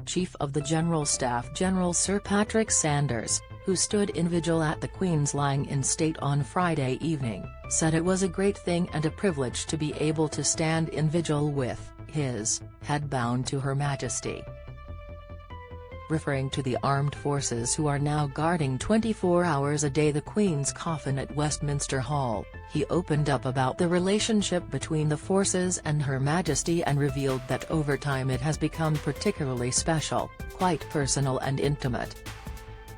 Chief of the General Staff General Sir Patrick Sanders, who stood in vigil at the Queen's lying-in state on Friday evening, said it was a great thing and a privilege to be able to stand in vigil with his head bound to Her Majesty. Referring to the armed forces who are now guarding 24 hours a day the Queen's coffin at Westminster Hall, he opened up about the relationship between the forces and Her Majesty and revealed that over time it has become particularly special, quite personal and intimate.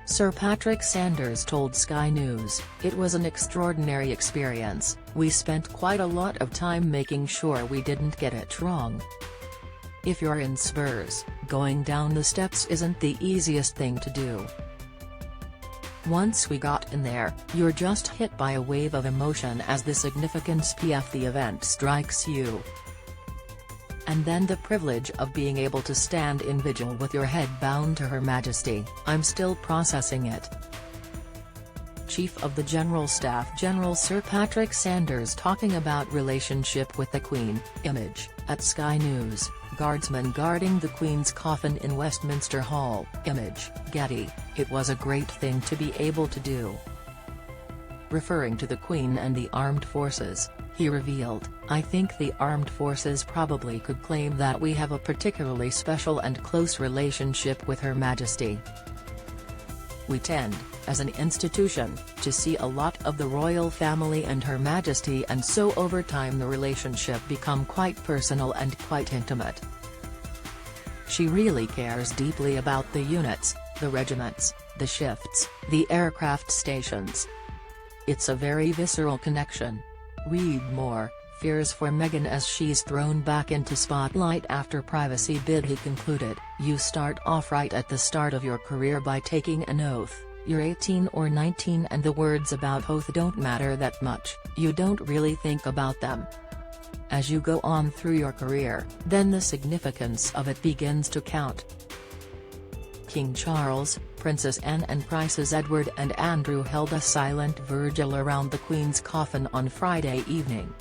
Sir Patrick Sanders told Sky News, "It was an extraordinary experience. We spent quite a lot of time making sure we didn't get it wrong. If you're in Spurs, going down the steps isn't the easiest thing to do. Once we got in there, you're just hit by a wave of emotion as the significance of the event strikes you. And then the privilege of being able to stand in vigil with your head bound to Her Majesty, I'm still processing it." Chief of the General Staff General Sir Patrick Sanders talking about relationship with the Queen, image, at Sky News, guardsmen guarding the Queen's coffin in Westminster Hall, image, Getty, "It was a great thing to be able to do." Referring to the Queen and the armed forces, he revealed, "I think the armed forces probably could claim that we have a particularly special and close relationship with Her Majesty. We tend, as an institution, to see a lot of the royal family and Her Majesty, and so over time the relationship become quite personal and quite intimate. She really cares deeply about the units, the regiments, the shifts, the aircraft stations. It's a very visceral connection. Read more." Fears for Meghan as she's thrown back into spotlight after privacy bid. He concluded, "You start off right at the start of your career by taking an oath. You're 18 or 19 and the words about oath don't matter that much, you don't really think about them. As you go on through your career, then the significance of it begins to count." King Charles, Princess Anne and Princes Edward and Andrew held a silent vigil around the Queen's coffin on Friday evening.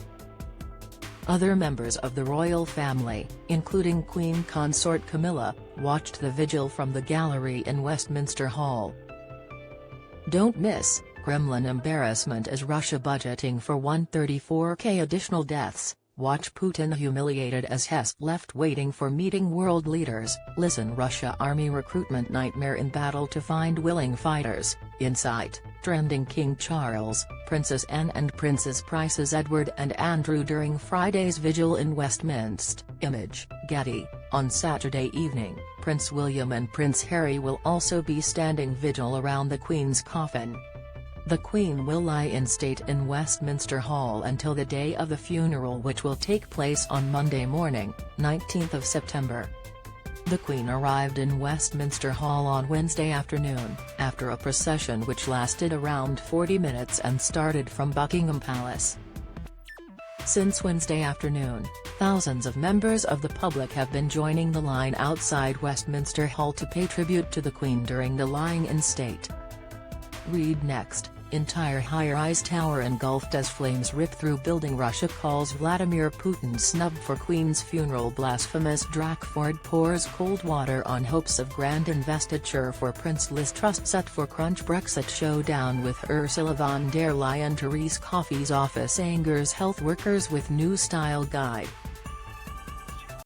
Other members of the royal family, including Queen Consort Camilla, watched the vigil from the gallery in Westminster Hall. Don't miss, Kremlin embarrassment as Russia budgeting for 134k additional deaths. Watch Putin humiliated as Hess left waiting for meeting world leaders. Listen, Russia Army recruitment nightmare in battle to find willing fighters. Insight, trending King Charles, Princess Anne and Princes Edward and Andrew during Friday's vigil in Westminster. Image, Getty. On Saturday evening, Prince William and Prince Harry will also be standing vigil around the Queen's coffin. The Queen will lie in state in Westminster Hall until the day of the funeral, which will take place on Monday morning, 19th of September. The Queen arrived in Westminster Hall on Wednesday afternoon, after a procession which lasted around 40 minutes and started from Buckingham Palace. Since Wednesday afternoon, thousands of members of the public have been joining the line outside Westminster Hall to pay tribute to the Queen during the lying-in state. Read next, entire high-rise tower engulfed as flames rip through building. Russia calls Vladimir Putin snubbed for Queen's funeral. Blasphemous. Drakford pours cold water on hopes of grand investiture for Prince. Liz Truss set for crunch. Brexit showdown with Ursula von der Leyen. Theresa Coffey's office angers health workers with new style guide.